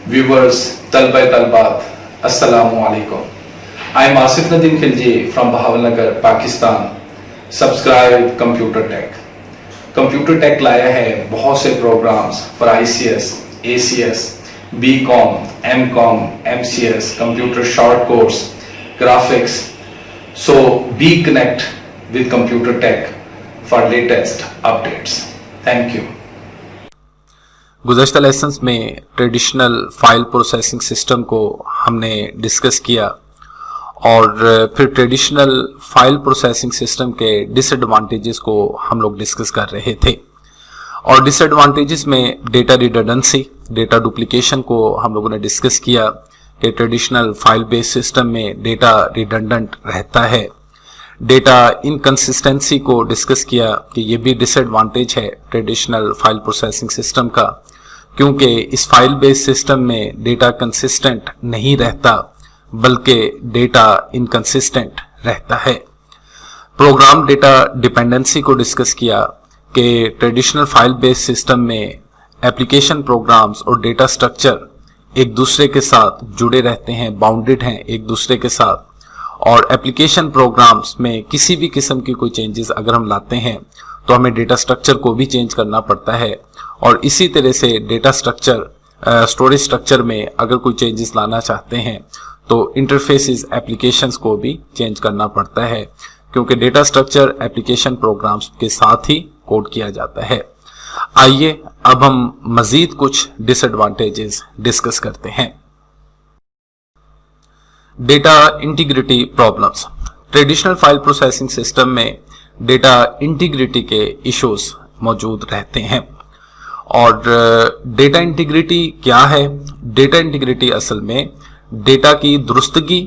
viewers, Talbai Talbat, Assalamu alaikum. I am Asif Nadeem Khilji from Bahawalnagar, Pakistan. Subscribe Computer Tech. Computer Tech लाया है बहुत से programs for ICS, ACS, BCom, MCom, MCS, Computer Short Course, Graphics. So be connect with Computer Tech for latest updates. Thank you. गुज़श्ता lessons में traditional file processing system को हमने discuss किया और फिर ट्रेडिशनल फाइल प्रोसेसिंग सिस्टम के disadvantages को हम लोग डिस्कस कर रहे थे। और डिसएडवांटेजेस में डेटा रिडंडेंसी, डेटा डुप्लीकेशन को हम लोगों ने डिस्कस किया कि ट्रेडिशनल फाइल बेस्ड सिस्टम में डेटा रिडंडेंट रहता है। डेटा इनकंसिस्टेंसी को डिस्कस किया कि ये भी डिसएडवांटेज है ट्रेडिशनल फाइल प्रोसेसिंग सिस्टम का, क्योंकि इस फाइल बेस्ड सिस्टम में डेटा कंसिस्टेंट नहीं रहता बल्कि डेटा इनकंसिस्टेंट रहता है। प्रोग्राम डेटा डिपेंडेंसी को डिस्कस किया कि ट्रेडिशनल फाइल बेस्ड सिस्टम में एप्लीकेशन प्रोग्राम्स और डेटा स्ट्रक्चर एक दूसरे के साथ जुड़े रहते हैं, बाउंडेड हैं एक दूसरे के साथ, और एप्लीकेशन प्रोग्राम्स में किसी भी किस्म की कोई चेंजेस अगर हम लाते हैं तो हमें डेटा स्ट्रक्चर को भी चेंज करना पड़ता है। और इसी तरह से डेटा स्ट्रक्चर, स्टोरेज स्ट्रक्चर में अगर कोई चेंजेस लाना चाहते हैं तो इंटरफेसेस एप्लीकेशंस को भी चेंज करना पड़ता है, क्योंकि डेटा स्ट्रक्चर एप्लीकेशन प्रोग्राम्स के साथ ही कोड किया जाता है। आइए अब हम मजीद कुछ डिसएडवांटेजेस डिस्कस करते हैं। Data integrity problems. Traditional file processing system में डेटा इंटीग्रिटी के इश्यूज मौजूद रहते हैं। और डेटा इंटीग्रिटी क्या है? डेटा इंटीग्रिटी असल में डेटा की दुरुस्तगी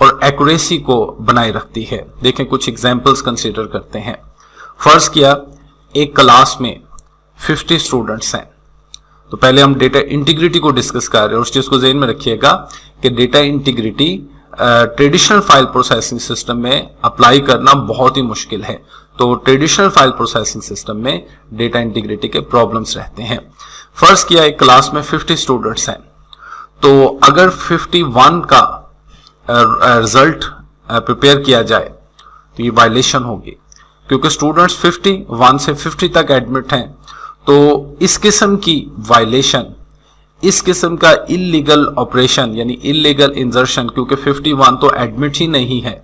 और एक्यूरेसी को बनाए रखती है। देखें, कुछ एग्जांपल्स कंसीडर करते हैं। फर्ज किया एक क्लास में 50 स्टूडेंट्स हैं, तो पहले हम डेटा इंटीग्रिटी को डिस्कस कर रहे हैं और उस चीज को ज़हन में रखिएगा कि data integrity traditional file processing system में अप्लाई करना बहुत ही मुश्किल है। तो ट्रेडिशनल फाइल प्रोसेसिंग सिस्टम में डेटा इंटीग्रिटी के प्रॉब्लम्स रहते हैं। फर्स्ट किया एक क्लास में 50 स्टूडेंट्स हैं, तो अगर 51 का रिजल्ट प्रिपेयर किया जाए तो ये वायलेशन होगी, क्योंकि स्टूडेंट्स 51 से 50 तक एडमिट हैं। तो इस किस्म की वायलेशन, इस किस्म का इलीगल ऑपरेशन यानी इलीगल इंजर्शन, क्योंकि 51 तो एडमिट ही नहीं है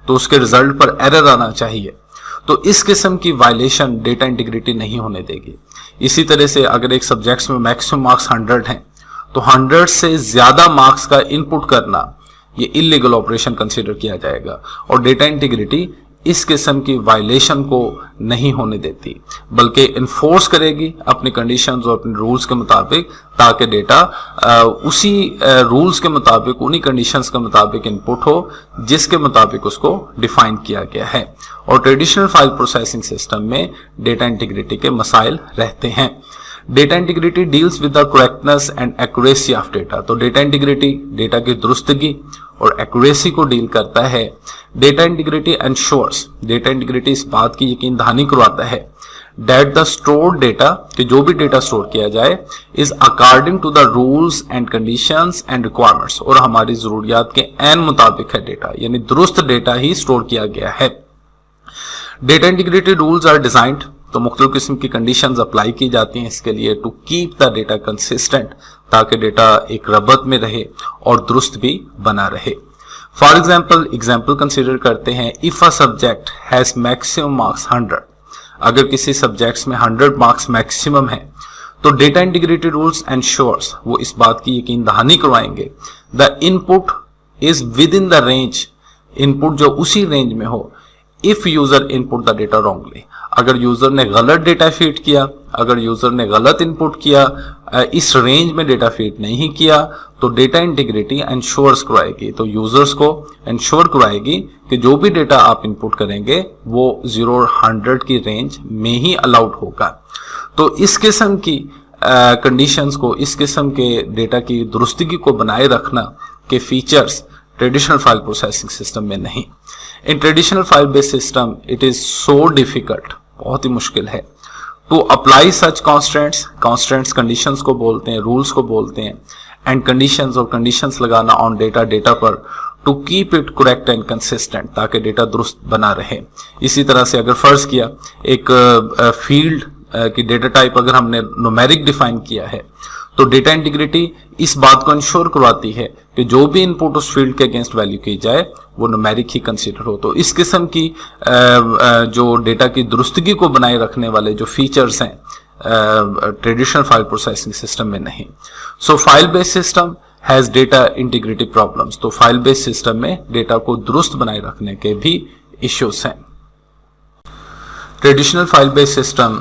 तो उसके रिजल्ट पर एरर आना चाहिए, तो इस किस्म की वायलेशन डेटा इंटीग्रिटी नहीं होने देगी। इसी तरह से अगर एक सब्जेक्ट्स में मैक्सिमम मार्क्स 100 हैं तो 100 से ज्यादा मार्क्स का इनपुट करना ये इलीगल ऑपरेशन कंसीडर किया जाएगा, और डेटा इंटीग्रिटी इस किस्म की वायलेशन को नहीं होने देती बल्कि इन्फोर्स करेगी अपने कंडीशंस और अपने रूल्स के मुताबिक, ताकि डेटा उसी रूल्स के मुताबिक, उन्हीं कंडीशंस के मुताबिक इनपुट हो जिसके मुताबिक उसको डिफाइन किया गया है। और ट्रेडिशनल फाइल प्रोसेसिंग सिस्टम में डेटा इंटीग्रिटी के मसाइल रहते हैं। Data integrity deals with the correctness and accuracy of data. तो डेटा इंटीग्रिटी डेटा की दुरुस्तगी और एक्यूरेसी को डील करता है। Data integrity ensures, data integrity इस बात की यकीन दहानी करवाता है दैट द स्टोर्ड डेटा, कि जो भी डेटा स्टोर किया जाए, is according to the rules and conditions and requirements, और हमारी जरूरियात के ऐन मुताबिक है डेटा, यानी दुरुस्त डेटा ही स्टोर किया गया है। Data integrity rules are designed, तो मुख्तलिफ किस्म की कंडीशंस अप्लाई की जाती हैं इसके लिए, to keep the data consistent, ताकि डेटा एक रबत में रहे और दुरुस्त भी बना रहे। फॉर एग्जाम्पल कंसिडर करते हैं, if a subject has maximum marks 100, अगर किसी सब्जेक्ट्स में 100 मार्क्स मैक्सिमम है तो डेटा इंटीग्रिटी रूल्स एंश्योर्स, वो इस बात की यकीन दहानी करवाएंगे the input is with in the range, input जो उसी रेंज में हो, if user input the data wrongly, अगर यूजर ने गलत डेटा फीड किया, अगर यूजर ने गलत इनपुट किया, इस रेंज में डेटा फीड नहीं किया, तो डेटा इंटीग्रिटी एंश्योर्स करवाएगी, तो यूजर्स को एंश्योर करवाएगी कि जो भी डेटा आप इनपुट करेंगे वो 0 और 100 की रेंज में ही अलाउड होगा। तो इस किस्म की कंडीशंस को, इस किस्म के डेटा की दुरुस्तगी को बनाए रखना के features traditional file processing system में नहीं। In traditional file based system it is so difficult, बहुत ही मुश्किल है to apply such constants, constants conditions को बोलते हैं, रूल्स को बोलते हैं, एंड कंडीशंस और कंडीशंस लगाना ऑन डेटा, डेटा पर, to keep it correct and consistent, ताकि डेटा दुरुस्त बना रहे। इसी तरह से अगर फर्ज किया एक फील्ड की डेटा टाइप अगर हमने न्यूमेरिक डिफाइन किया है, तो डेटा इंटीग्रिटी इस बात को इंश्योर करवाती है कि जो भी इनपुट उस फील्ड के अगेंस्ट वैल्यू की जाए वो न्यूमेरिक ही कंसीडर हो। तो इस किस्म की जो डेटा की दुरुस्तगी को बनाए रखने वाले जो फीचर्स हैं ट्रेडिशनल फाइल प्रोसेसिंग सिस्टम में नहीं। So file based system has data integrity problems. तो फाइल बेस्ड सिस्टम में डेटा को दुरुस्त बनाए रखने के भी इश्यूज हैं। ट्रेडिशनल फाइल बेस्ड सिस्टम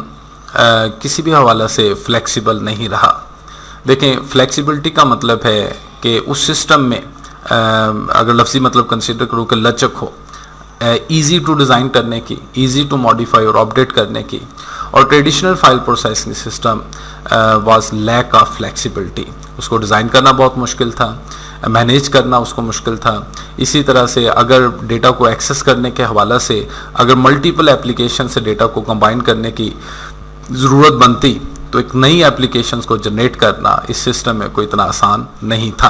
किसी भी हवाला से फ्लेक्सिबल नहीं रहा। देखें, फ्लेक्सिबिलिटी का मतलब है कि उस सिस्टम में अगर लफ्जी मतलब कंसीडर करूँ कि लचक हो, इजी टू डिज़ाइन करने की, इजी टू मॉडिफाई और अपडेट करने की। और traditional file processing system was lack of flexibility. उसको डिज़ाइन करना बहुत मुश्किल था, मैनेज करना उसको मुश्किल था। इसी तरह से अगर डेटा को एक्सेस करने के हवाला से अगर मल्टीपल एप्लीकेशन से डेटा को कंबाइन करने की ज़रूरत बनती तो एक नई एप्लीकेशंस को जनरेट करना इस सिस्टम में कोई इतना आसान नहीं था।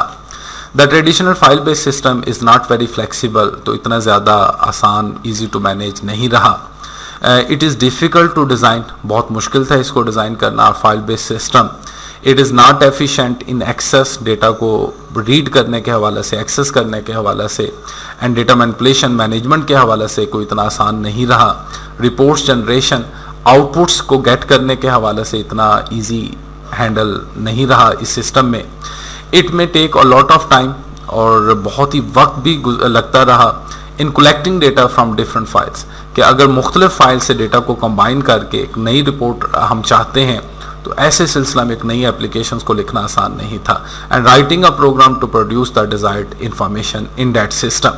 The traditional file based system is not very flexible. तो इतना ज़्यादा आसान, ईजी टू मैनेज नहीं रहा। It is difficult to design, बहुत मुश्किल था इसको डिज़ाइन करना file based system. It is not efficient in access, data को रीड करने के हवाले से, एक्सेस करने के हवाले से, एंड डेटा मैनिपुलेशन मैनेजमेंट के हवाले से कोई इतना आसान नहीं रहा। रिपोर्ट्स जनरेशन, आउटपुट्स को गेट करने के हवाले से इतना इजी हैंडल नहीं रहा इस सिस्टम में। It may take a lot of time, और बहुत ही वक्त भी लगता रहा in collecting data from different files, कि अगर मुख्तलिफ फाइल से डेटा को कंबाइन करके एक नई रिपोर्ट हम चाहते हैं तो ऐसे सिलसिला में एक नई एप्लीकेशंस को लिखना आसान नहीं था। And writing a program to produce the desired information in that system.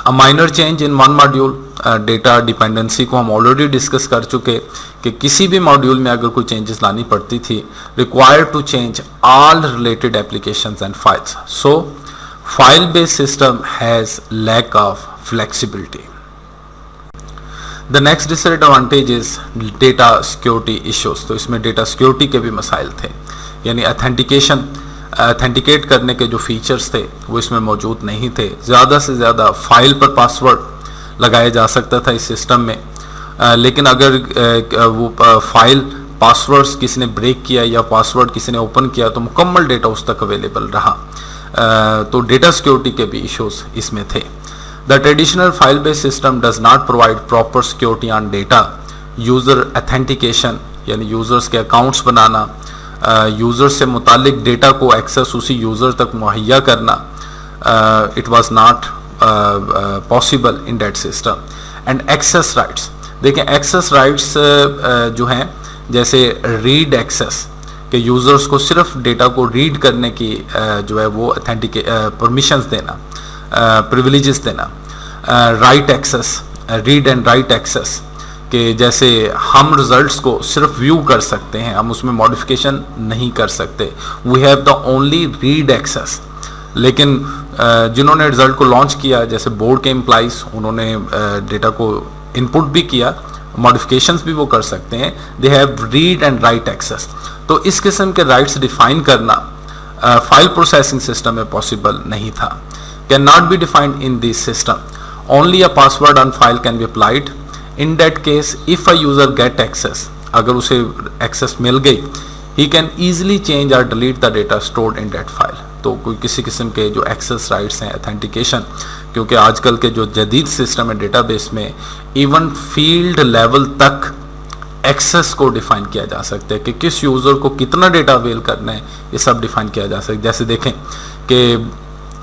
A minor change in one module, data dependency को हम ऑलरेडी डिस्कस कर चुके कि किसी भी मॉड्यूल में अगर कोई चेंजेस लानी पड़ती थी, required to change all related applications and files. So file based system has lack of flexibility. The next disadvantage is data security issues. तो इसमें डेटा सिक्योरिटी के भी मसाइल थे, यानी ऑथेंटिकेट करने के जो फीचर्स थे वो इसमें मौजूद नहीं थे। ज़्यादा से ज़्यादा फाइल पर पासवर्ड लगाया जा सकता था इस सिस्टम में, लेकिन अगर वो फाइल पासवर्ड्स किसी ने ब्रेक किया या पासवर्ड किसी ने ओपन किया तो मुकम्मल डेटा उस तक अवेलेबल रहा। तो डेटा सिक्योरिटी के भी इश्यूज इसमें थे। The traditional file based system does not provide proper security on data. User authentication, यानी यूज़र्स के अकाउंट्स बनाना, यूज़र से मुतालिक डेटा को एक्सेस उसी यूज़र तक मुहैया करना, it was not possible in that system. And access rights, देखें एक्सेस राइट्स जो हैं, जैसे रीड एक्सेस के यूज़र्स को सिर्फ डेटा को रीड करने की जो है वो परमिशंस देना, प्रिविलेजेस देना। Write access, read and write access कि जैसे हम रिजल्ट्स को सिर्फ व्यू कर सकते हैं, हम उसमें मॉडिफिकेशन नहीं कर सकते। We have the only read access. लेकिन जिन्होंने रिजल्ट को लॉन्च किया, जैसे बोर्ड के एम्प्लॉइज, उन्होंने डेटा को इनपुट भी किया, मॉडिफिकेशंस भी वो कर सकते हैं। They have read and write access. तो इस किस्म के राइट्स डिफाइन करना फाइल प्रोसेसिंग सिस्टम में पॉसिबल नहीं था। Can not be defined in this system. Only a password on file can be applied. In that case if a user get access, अगर उसे एक्सेस मिल गई, ही कैन ईजिली चेंज और delete the data stored in that file. तो कोई किसी किस्म के जो एक्सेस राइट्स हैं, ऑथेंटिकेशन, क्योंकि आजकल के जो जदीद सिस्टम है डेटाबेस में इवन फील्ड लेवल तक एक्सेस को डिफाइन किया जा सकता है कि किस यूज़र को कितना डेटा अवेल करना है, ये सब डिफाइन किया जा सकता है। जैसे देखें कि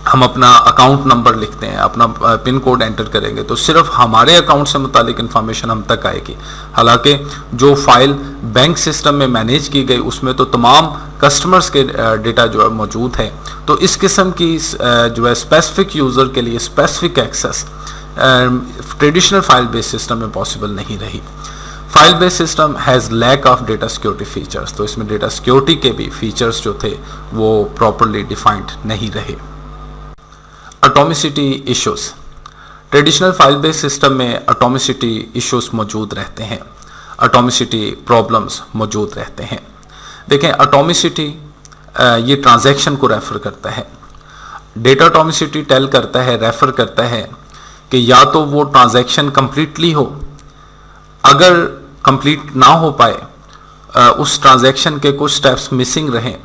हम अपना अकाउंट नंबर लिखते हैं, अपना पिन कोड एंटर करेंगे तो सिर्फ हमारे अकाउंट से मुतालिक इन्फॉर्मेशन हम तक आएगी। हालांकि जो फाइल बैंक सिस्टम में मैनेज की गई उसमें तो तमाम कस्टमर्स के डेटा जो है मौजूद है। तो इस किस्म की जो है स्पेसिफिक यूज़र के लिए specific access traditional file based system में पॉसिबल नहीं रही। File based system has lack of data security features. तो इसमें डेटा सिक्योरिटी के भी फीचर्स जो थे वो प्रॉपरली डिफाइंड नहीं रहे। Atomicity issues. Traditional file based system में एटॉमिसिटी इश्यूज मौजूद रहते हैं। एटॉमिसिटी प्रॉब्लम्स मौजूद रहते हैं। देखें, एटॉमिसिटी ये ट्रांजैक्शन को रेफर करता है। डेटा एटॉमिसिटी टेल करता है, रेफर करता है कि या तो वो ट्रांजैक्शन कंप्लीटली हो, अगर कंप्लीट ना हो पाए, उस ट्रांजैक्शन के कुछ स्टेप्स मिसिंग रहें,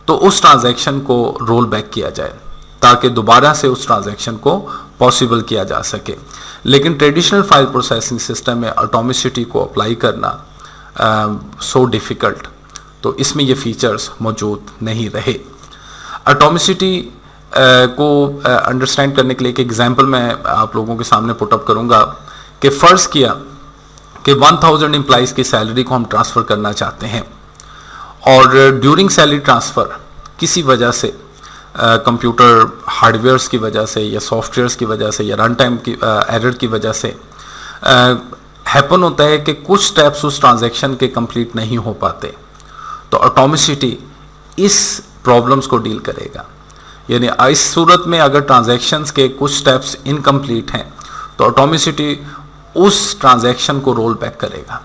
तो उस ट्रांजैक्शन को रोल बैक किया जाए ताकि दोबारा से उस ट्रांजैक्शन को पॉसिबल किया जा सके। लेकिन ट्रेडिशनल फाइल प्रोसेसिंग सिस्टम में एटॉमिसिटी को अप्लाई करना सो डिफ़िकल्ट, तो इसमें ये फीचर्स मौजूद नहीं रहे। एटॉमिसिटी को अंडरस्टैंड करने के लिए एक एग्जांपल मैं आप लोगों के सामने पुट अप करूंगा कि फ़र्ज़ किया कि 1000 एम्प्लॉइज़ की सैलरी को हम ट्रांसफ़र करना चाहते हैं और ड्यूरिंग सैलरी ट्रांसफ़र किसी वजह से कंप्यूटर हार्डवेयर्स की वजह से या सॉफ्टवेयर्स की वजह से या रन टाइम की एरर की वजह से हैपन होता है कि कुछ स्टेप्स उस ट्रांजैक्शन के कंप्लीट नहीं हो पाते, तो एटॉमिसिटी इस प्रॉब्लम्स को डील करेगा। यानी इस सूरत में अगर ट्रांजैक्शंस के कुछ स्टेप्स इनकम्प्लीट हैं तो एटॉमिसिटी उस ट्रांजैक्शन को रोल बैक करेगा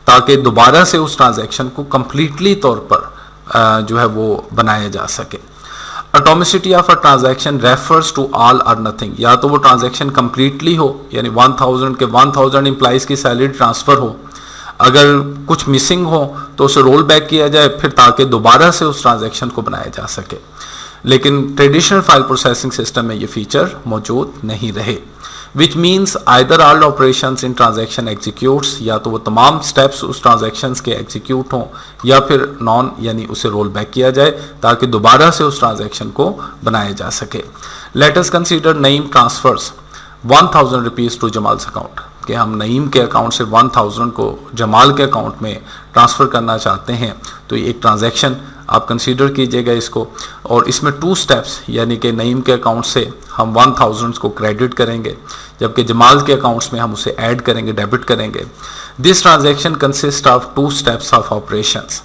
ताकि दोबारा से उस ट्रांजैक्शन को कंप्लीटली तौर पर जो है वो बनाया जा सके। Atomicity of a transaction refers to all or nothing, या तो वो ट्रांजैक्शन कंप्लीटली हो यानी 1000 एम्प्लॉइज़ की सैलरी ट्रांसफ़र हो, अगर कुछ मिसिंग हो तो उसे रोल बैक किया जाए फिर ताकि दोबारा से उस ट्रांजैक्शन को बनाया जा सके। लेकिन ट्रेडिशनल फाइल प्रोसेसिंग सिस्टम में ये फीचर मौजूद नहीं रहे, which means either all operations in transaction executes, या तो वो तमाम स्टेप्स उस ट्रांजैक्शंस के एग्जीक्यूट हों या फिर नॉन यानी उसे रोल बैक किया जाए ताकि दोबारा से उस ट्रांजैक्शन को बनाया जा सके। Let us consider Naeem transfers 1000 rupees to Jamal's account, कि हम नईम के अकाउंट से 1000 को जमाल के अकाउंट में ट्रांसफ़र करना चाहते हैं। तो ये एक ट्रांजैक्शन आप कंसीडर कीजिएगा इसको, और इसमें 2 स्टेप्स यानी कि नईम के अकाउंट से हम 1000 को क्रेडिट करेंगे जबकि जमाल के अकाउंट्स में हम उसे ऐड करेंगे, डेबिट करेंगे। This transaction consist of 2 steps of operations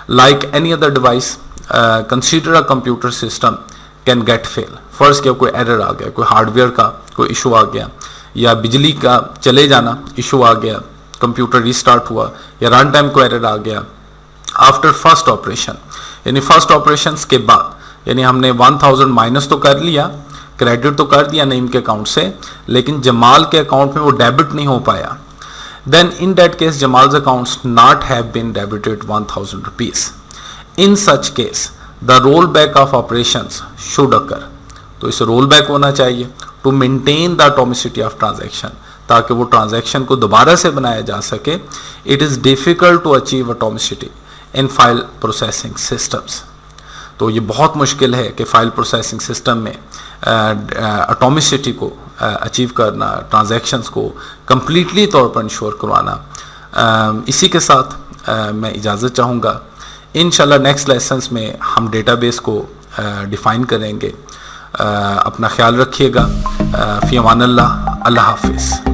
like any other device. Consider a computer system can get fail. First क्या कोई एरर आ गया, कोई हार्डवेयर का कोई इशू आ गया या बिजली का चले जाना इशू आ गया, कंप्यूटर रीस्टार्ट हुआ या रन टाइम को एरर आ गया। आफ्टर फर्स्ट ऑपरेशन यानी फर्स्ट ऑपरेशंस के बाद, यानी हमने 1000 माइनस तो कर लिया, क्रेडिट तो कर दिया नईम के अकाउंट से, लेकिन जमाल के अकाउंट में वो डेबिट नहीं हो पाया। Then in that case Jamal's accounts not have been debited 1000 rupees. In such case the roll back of operations should occur. तो इसे रोल बैक होना चाहिए to maintain the atomicity of transaction, ताकि वो ट्रांजैक्शन को दोबारा से बनाया जा सके। It is difficult to achieve atomicity in file processing systems. तो ये बहुत मुश्किल है कि फ़ाइल प्रोसेसिंग सिस्टम में एटॉमिसिटी को अचीव करना, ट्रांजैक्शंस को कंप्लीटली तौर पर इंश्योर करवाना। इसी के साथ मैं इजाज़त चाहूँगा। इंशाल्लाह नेक्स्ट लेसन्स में हम डेटाबेस को डिफ़ाइन करेंगे। अपना ख्याल रखिएगा। फ़ी अमान अल्लाह। अल्लाह हाफिज़।